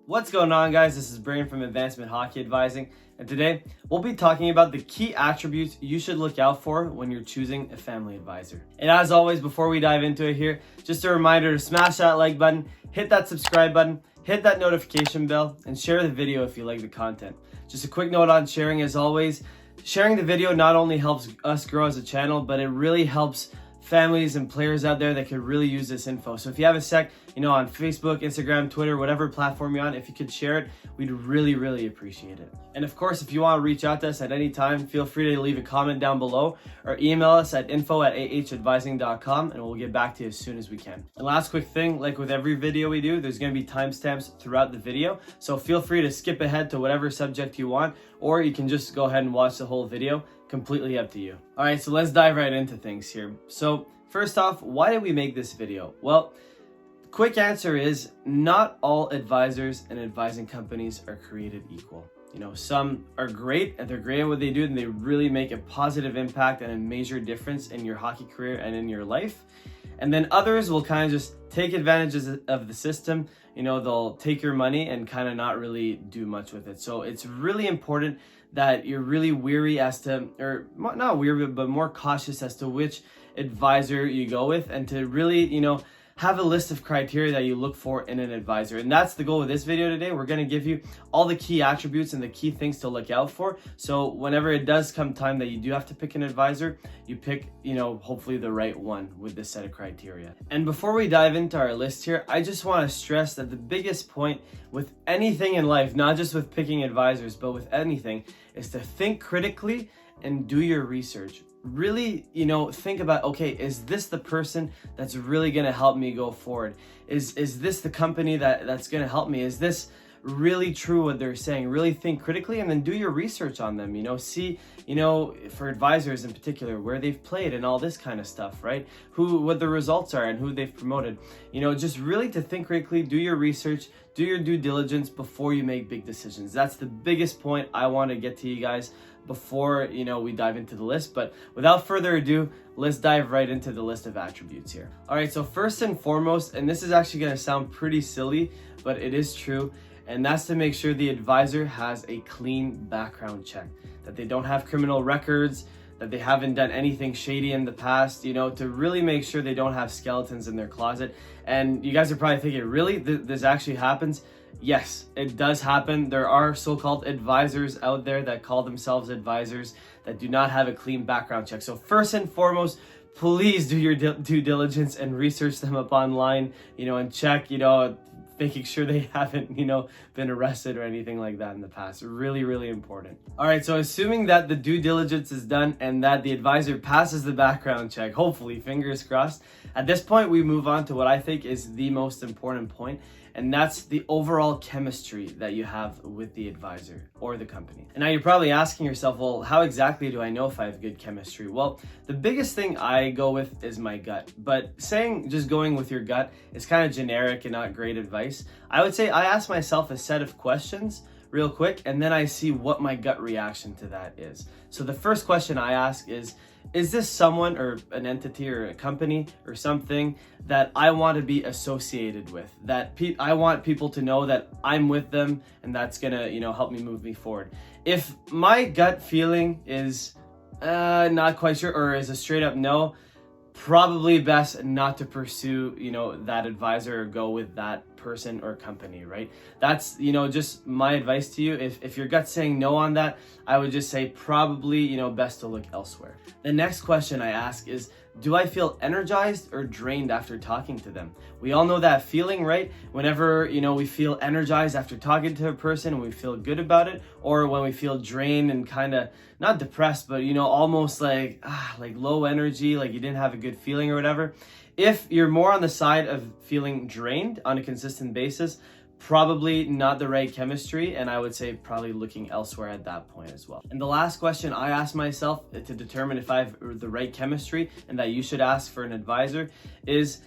What's going on, guys? This is Brian from Advancement Hockey Advising, and today we'll be talking about the key attributes you should look out for when you're choosing a family advisor. And as always, before we dive into it here, just a reminder to smash that like button, hit that subscribe button, hit that notification bell, and share the video if you like the content. Just a quick note on sharing, as always. Sharing the video not only helps us grow as a channel, but it really helps families and players out there that could really use this info. So if you have a sec, on Facebook, Instagram, Twitter, whatever platform you're on, if you could share it, we'd really appreciate it. And of course, if you want to reach out to us at any time, feel free to leave a comment down below or email us at info@ahadvising.com and we'll get back to you as soon as we can. And last quick thing, like with every video we do, there's going to be timestamps throughout the video. So feel free to skip ahead to whatever subject you want, or you can just go ahead and watch the whole video. Completely up to you. All right, so let's dive right into things here. So first off, why did we make this video? Well, the quick answer is not all advisors and advising companies are created equal. Some are great and they're great at what they do and they really make a positive impact and a major difference in your hockey career and in your life. And then others will kind of just take advantage of the system. They'll take your money and kind of not really do much with it. So it's really important that you're really weary as to, or not weary, but more cautious as to which advisor you go with, and to really, have a list of criteria that you look for in an advisor. And that's the goal of this video today. We're going to give you all the key attributes and the key things to look out for. So whenever it does come time that you do have to pick an advisor, you pick, hopefully the right one with this set of criteria. And before we dive into our list here, I just want to stress that the biggest point with anything in life, not just with picking advisors, but with anything, is to think critically and do your research. Really, think about, okay, is this the person that's really going to help me go forward? Is this the company that's going to help me? Is this really true what they're saying? Really think critically and then do your research on them. See, for advisors in particular, where they've played and all this kind of stuff, right? What the results are and who they've promoted. Just really to think critically, do your research, do your due diligence before you make big decisions. That's the biggest point I want to get to you guys before we dive into the list. But without further ado, let's dive right into the list of attributes here. All right, so first and foremost, and this is actually going to sound pretty silly, but it is true, and that's to make sure the advisor has a clean background check, that they don't have criminal records, that they haven't done anything shady in the past, to really make sure they don't have skeletons in their closet. And you guys are probably thinking, really, this actually happens? Yes, it does happen. There are so-called advisors out there that call themselves advisors that do not have a clean background check. So first and foremost, please do your due diligence and research them up online, and check, making sure they haven't, been arrested or anything like that in the past. Really important. All right, so assuming that the due diligence is done and that the advisor passes the background check, hopefully, fingers crossed, at this point, we move on to what I think is the most important point, and that's the overall chemistry that you have with the advisor or the company. And now you're probably asking yourself, well, how exactly do I know if I have good chemistry? Well, the biggest thing I go with is my gut. But saying just going with your gut is kind of generic and not great advice. I would say I ask myself a set of questions real quick, and then I see what my gut reaction to that is. So the first question I ask is this someone or an entity or a company or something that I want to be associated with, that I want people to know that I'm with them and that's gonna, help me forward? If my gut feeling is not quite sure or is a straight up no, probably best not to pursue, that advisor or go with that person or company, right? That's, just my advice to you. If your gut's saying no on that, I would just say probably, best to look elsewhere. The next question I ask is, do I feel energized or drained after talking to them? We all know that feeling, right? Whenever, we feel energized after talking to a person and we feel good about it, or when we feel drained and kind of not depressed, but, almost like low energy, like you didn't have a good feeling or whatever. If you're more on the side of feeling drained on a consistent basis, probably not the right chemistry, and I would say probably looking elsewhere at that point as well. And the last question I ask myself to determine if I have the right chemistry and that you should ask for an advisor is,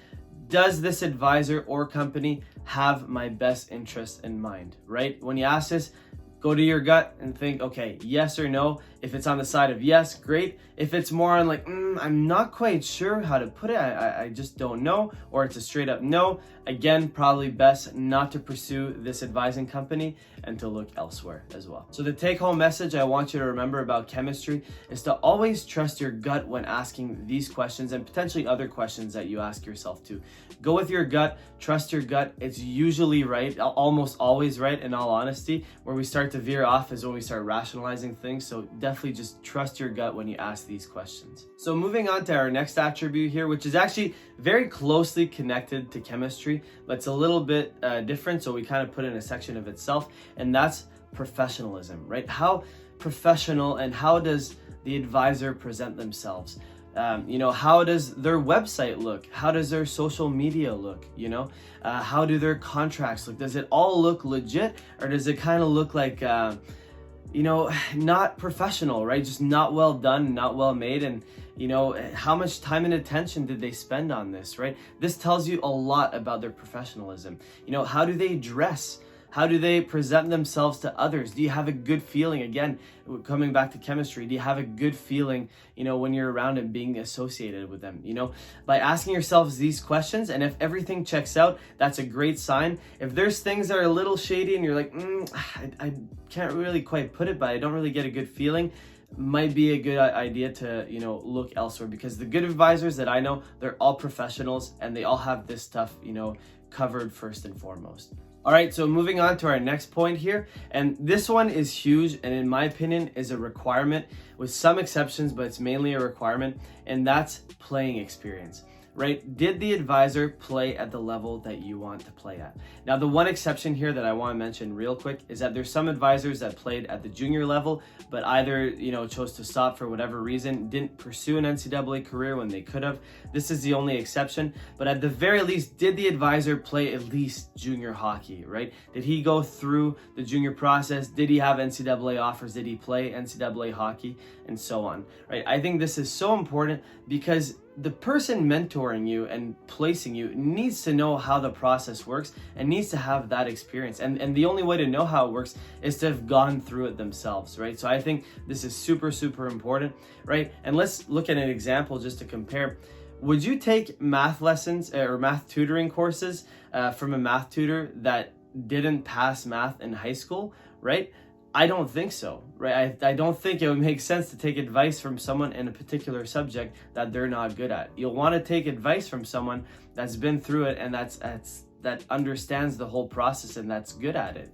does this advisor or company have my best interest in mind, right? When you ask this, go to your gut and think, okay, yes or no. If it's on the side of yes, great. If it's more on like, I'm not quite sure how to put it, I just don't know, or it's a straight up no, again, probably best not to pursue this advising company and to look elsewhere as well. So the take home message I want you to remember about chemistry is to always trust your gut when asking these questions and potentially other questions that you ask yourself too. Go with your gut, trust your gut. It's usually right, almost always right in all honesty. Where we start to veer off is when we start rationalizing things. So definitely just trust your gut when you ask these questions. So moving on to our next attribute here, which is actually very closely connected to chemistry, but it's a little bit different. So we kind of put it in a section of itself, and that's professionalism, right? How professional and how does the advisor present themselves? How does their website look? How does their social media look? How do their contracts look? Does it all look legit, or does it kind of look like, not professional, right? Just not well done, not well made. And, how much time and attention did they spend on this, right? This tells you a lot about their professionalism. How do they dress? How do they present themselves to others? Do you have a good feeling? Again, coming back to chemistry, do you have a good feeling, when you're around and being associated with them? By asking yourselves these questions, and if everything checks out, that's a great sign. If there's things that are a little shady and you're like, I can't really quite put it, but I don't really get a good feeling, might be a good idea to, look elsewhere, because the good advisors that I know, they're all professionals and they all have this stuff, covered first and foremost. All right, so moving on to our next point here, and this one is huge and in my opinion is a requirement with some exceptions, but it's mainly a requirement, and that's playing experience. Right? Did the advisor play at the level that you want to play at? Now, the one exception here that I want to mention real quick is that there's some advisors that played at the junior level, but either, chose to stop for whatever reason, didn't pursue an NCAA career when they could have. This is the only exception, but at the very least, did the advisor play at least junior hockey, right? Did he go through the junior process? Did he have NCAA offers? Did he play NCAA hockey? And so on, right? I think this is so important because the person mentoring you and placing you needs to know how the process works and needs to have that experience. And the only way to know how it works is to have gone through it themselves, right? So I think this is super, super important, right? And let's look at an example just to compare. Would you take math lessons or math tutoring courses from a math tutor that didn't pass math in high school, right? I don't think so, right? I don't think it would make sense to take advice from someone in a particular subject that they're not good at. You'll want to take advice from someone that's been through it and that understands the whole process and that's good at it.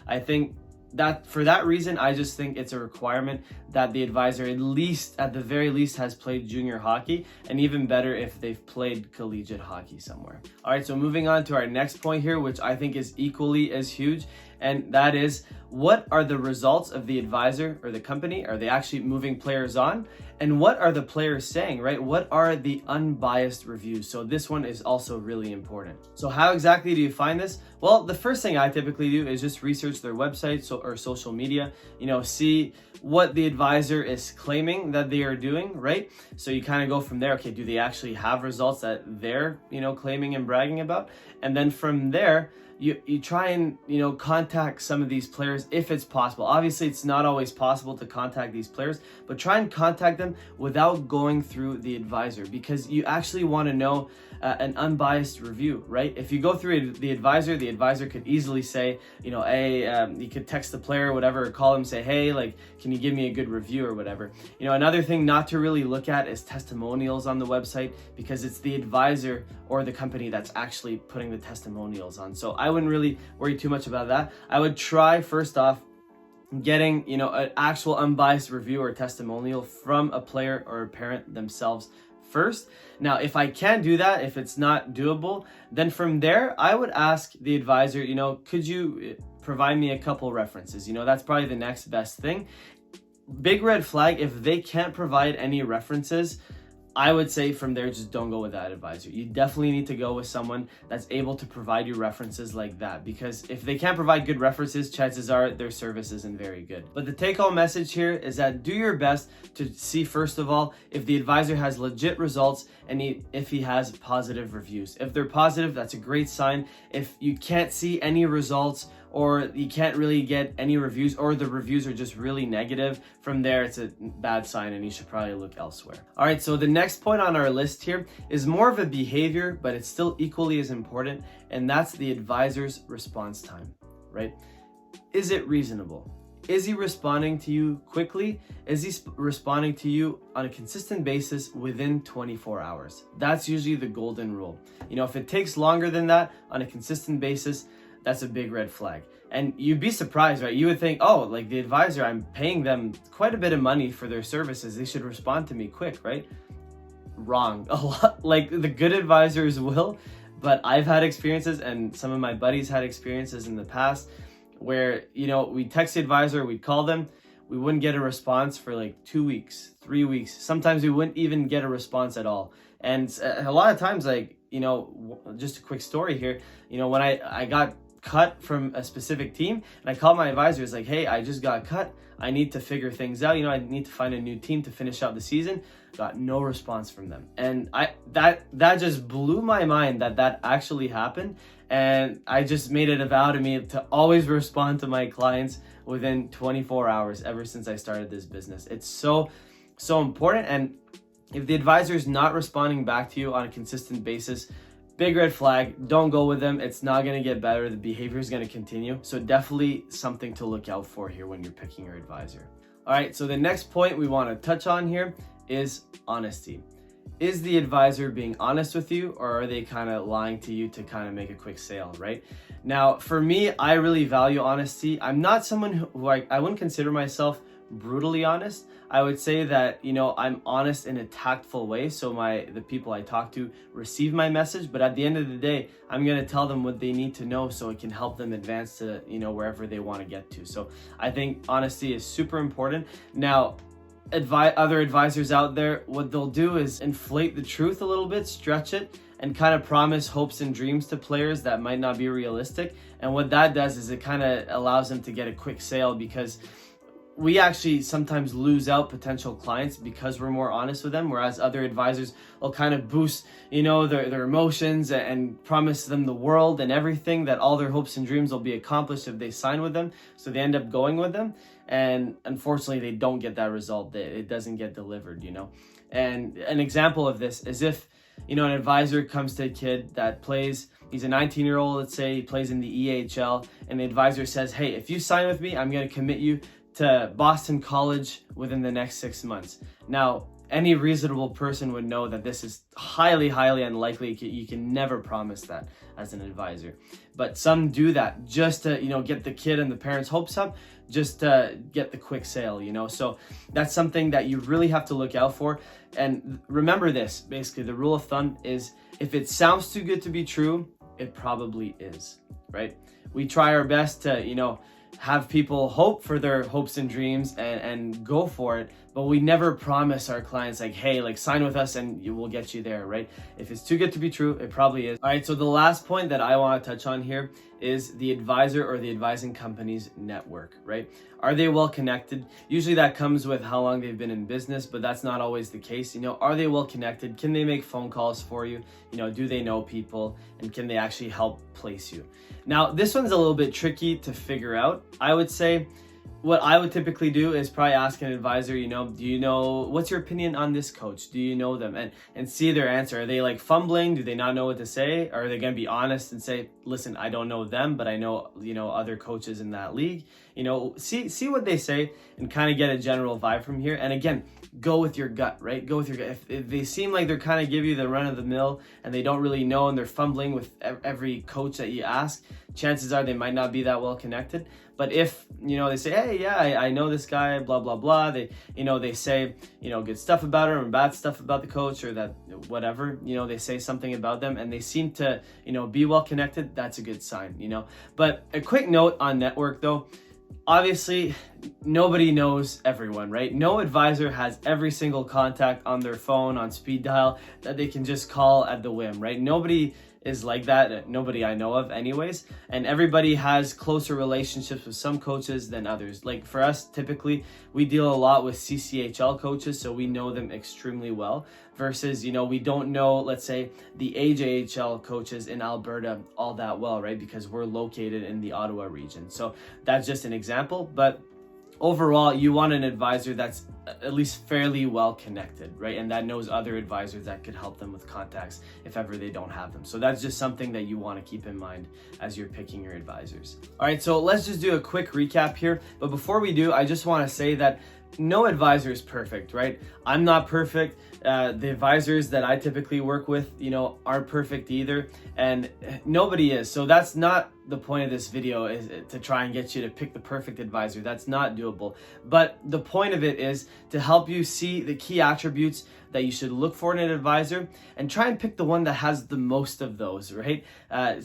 I think that for that reason, I just think it's a requirement that the advisor at the very least has played junior hockey, and even better if they've played collegiate hockey somewhere. All right, so moving on to our next point here, which I think is equally as huge, and that is, what are the results of the advisor or the company? Are they actually moving players on? And what are the players saying, right? What are the unbiased reviews? So this one is also really important. So how exactly do you find this? Well, the first thing I typically do is just research their website or social media, see what the advisor is claiming that they are doing, right? So you kind of go from there. Okay, do they actually have results that they're, claiming and bragging about? And then from there, you try and, contact some of these players if it's possible. Obviously, it's not always possible to contact these players, but try and contact them without going through the advisor, because you actually want to know an unbiased review, right? If you go through the advisor could easily say, hey, you could text the player or whatever, or call him, say, hey, like, can you give me a good review or whatever? Another thing not to really look at is testimonials on the website, because it's the advisor or the company that's actually putting the testimonials on. So I wouldn't really worry too much about that. I would try first off getting, an actual unbiased review or testimonial from a player or a parent themselves first. Now, if I can't do that, if it's not doable, then from there, I would ask the advisor, could you provide me a couple references? That's probably the next best thing. Big red flag, if they can't provide any references, I would say from there, just don't go with that advisor. You definitely need to go with someone that's able to provide you references like that, because if they can't provide good references, chances are their service isn't very good. But the take-home message here is that do your best to see, first of all, if the advisor has legit results and if he has positive reviews. If they're positive, that's a great sign. If you can't see any results, or you can't really get any reviews, or the reviews are just really negative, from there it's a bad sign and you should probably look elsewhere. All right, so the next point on our list here is more of a behavior, but it's still equally as important, and that's the advisor's response time, right? Is it reasonable? Is he responding to you quickly? Is he responding to you on a consistent basis within 24 hours? That's usually the golden rule. If it takes longer than that on a consistent basis, that's a big red flag. And you'd be surprised, right? You would think, oh, like the advisor, I'm paying them quite a bit of money for their services. They should respond to me quick, right? Wrong. A lot, like the good advisors will, but I've had experiences, and some of my buddies had experiences in the past where, we text the advisor, we'd call them, we wouldn't get a response for like 2 weeks, 3 weeks. Sometimes we wouldn't even get a response at all. And a lot of times, like, just a quick story here, when I got cut from a specific team and I called my advisor, it's like, hey, I just got cut. I need to figure things out. I need to find a new team to finish out the season. Got no response from them. And that just blew my mind that actually happened. And I just made it a vow to me to always respond to my clients within 24 hours ever since I started this business. It's so important. And if the advisor is not responding back to you on a consistent basis, big red flag. Don't go with them. It's not going to get better. The behavior is going to continue. So definitely something to look out for here when you're picking your advisor. All right, so the next point we want to touch on here is honesty. Is the advisor being honest with you, or are they kind of lying to you to kind of make a quick sale, right? Now, for me, I really value honesty. I'm not someone who I wouldn't consider myself brutally honest. I would say that, I'm honest in a tactful way, so the people I talk to receive my message, but at the end of the day, I'm going to tell them what they need to know so it can help them advance to, wherever they want to get to. So I think honesty is super important. Now, other advisors out there, what they'll do is inflate the truth a little bit, stretch it, and kind of promise hopes and dreams to players that might not be realistic. And what that does is it kind of allows them to get a quick sale, because we actually sometimes lose out potential clients because we're more honest with them, whereas other advisors will kind of boost, their emotions and promise them the world and everything, that all their hopes and dreams will be accomplished if they sign with them. So they end up going with them. And unfortunately, they don't get that result. It doesn't get delivered, And an example of this is if, an advisor comes to a kid that plays, he's a 19-year-old, let's say, he plays in the EHL, and the advisor says, hey, if you sign with me, I'm going to commit you to Boston College within the next 6 months. Now, any reasonable person would know that this is highly, highly unlikely. You can never promise that as an advisor. But some do that just to, get the kid and the parents' hopes up, just to get the quick sale, So that's something that you really have to look out for. And remember this, basically, the rule of thumb is if it sounds too good to be true, it probably is, right? We try our best to, have people hope for their hopes and dreams and go for it, but we never promise our clients like, hey, like sign with us and we'll get you there, right? If it's too good to be true, it probably is. All right, so the last point that I want to touch on here is the advisor or the advising company's network, right? Are they well connected? Usually that comes with how long they've been in business, but that's not always the case. Are they well connected? Can they make phone calls for you? Do they know people? And can they actually help place you? Now, this one's a little bit tricky to figure out. I would say what I would typically do is probably ask an advisor, do you know, what's your opinion on this coach? Do you know them? And see their answer. Are they like fumbling? Do they not know what to say? Or are they going to be honest and say, listen, I don't know them, but I know, other coaches in that league. See what they say and kind of get a general vibe from here. And again, go with your gut, right? Go with your gut. If they seem like they're kind of give you the run of the mill and they don't really know and they're fumbling with every coach that you ask, chances are they might not be that well connected. But if, they say, hey, yeah, I know this guy, blah, blah, blah. They say, good stuff about him or bad stuff about the coach or that whatever, they say something about them and they seem to, be well connected. That's a good sign, But a quick note on network though, obviously nobody knows everyone, right? No advisor has every single contact on their phone, on speed dial that they can just call at the whim, right? Nobody is like that. Nobody I know of anyways. And everybody has closer relationships with some coaches than others. Like for us, typically, we deal a lot with CCHL coaches, so we know them extremely well. Versus, we don't know, let's say, the AJHL coaches in Alberta all that well, right? Because we're located in the Ottawa region. So that's just an example. But overall, you want an advisor that's at least fairly well connected, right? And that knows other advisors that could help them with contacts if ever they don't have them. So that's just something that you want to keep in mind as you're picking your advisors. All right, so let's just do a quick recap here. But before we do, I just want to say that no advisor is perfect, right? I'm not perfect. The advisors that I typically work with, aren't perfect either, and nobody is. So that's not the point of this video, is to try and get you to pick the perfect advisor. That's not doable. But the point of it is to help you see the key attributes that you should look for in an advisor and try and pick the one that has the most of those, right?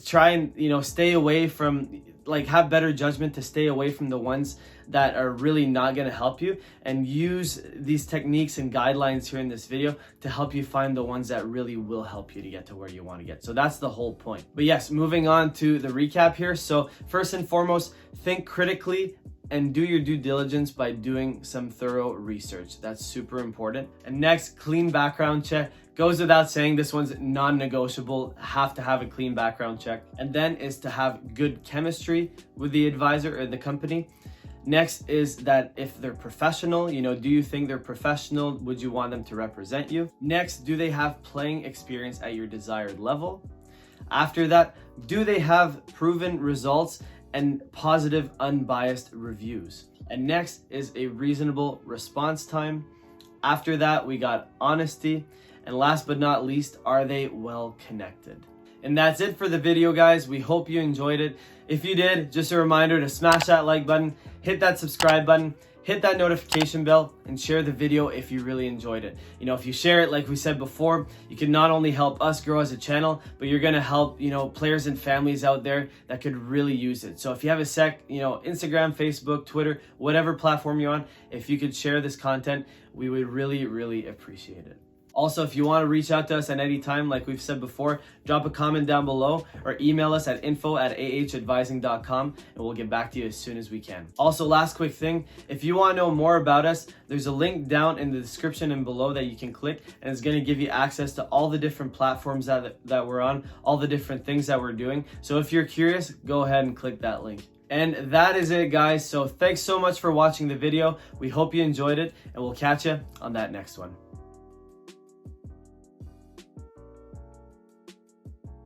Try and, stay away from, have better judgment to stay away from the ones that are really not going to help you, and use these techniques and guidelines here in this video to help you find the ones that really will help you to get to where you want to get. So that's the whole point. But yes, moving on to the recap here. So first and foremost, think critically and do your due diligence by doing some thorough research. That's super important. And next, clean background check. Goes without saying, this one's non-negotiable. Have to have a clean background check. And then is to have good chemistry with the advisor or the company. Next is that if they're professional, do you think they're professional? Would you want them to represent you? Next, do they have playing experience at your desired level? After that, do they have proven results and positive, unbiased reviews? And next is a reasonable response time. After that, we got honesty. And last but not least, are they well connected? And that's it for the video, guys. We hope you enjoyed it. If you did, just a reminder to smash that like button, hit that subscribe button, hit that notification bell, and share the video if you really enjoyed it. If you share it, like we said before, you can not only help us grow as a channel, but you're gonna help, players and families out there that could really use it. So if you have a sec, Instagram, Facebook, Twitter, whatever platform you're on, if you could share this content, we would really, really appreciate it. Also, if you want to reach out to us at any time, like we've said before, drop a comment down below or email us at info@ahadvising.com and we'll get back to you as soon as we can. Also, last quick thing, if you want to know more about us, there's a link down in the description and below that you can click, and it's going to give you access to all the different platforms that we're on, all the different things that we're doing. So if you're curious, go ahead and click that link. And that is it, guys. So thanks so much for watching the video. We hope you enjoyed it, and we'll catch you on that next one.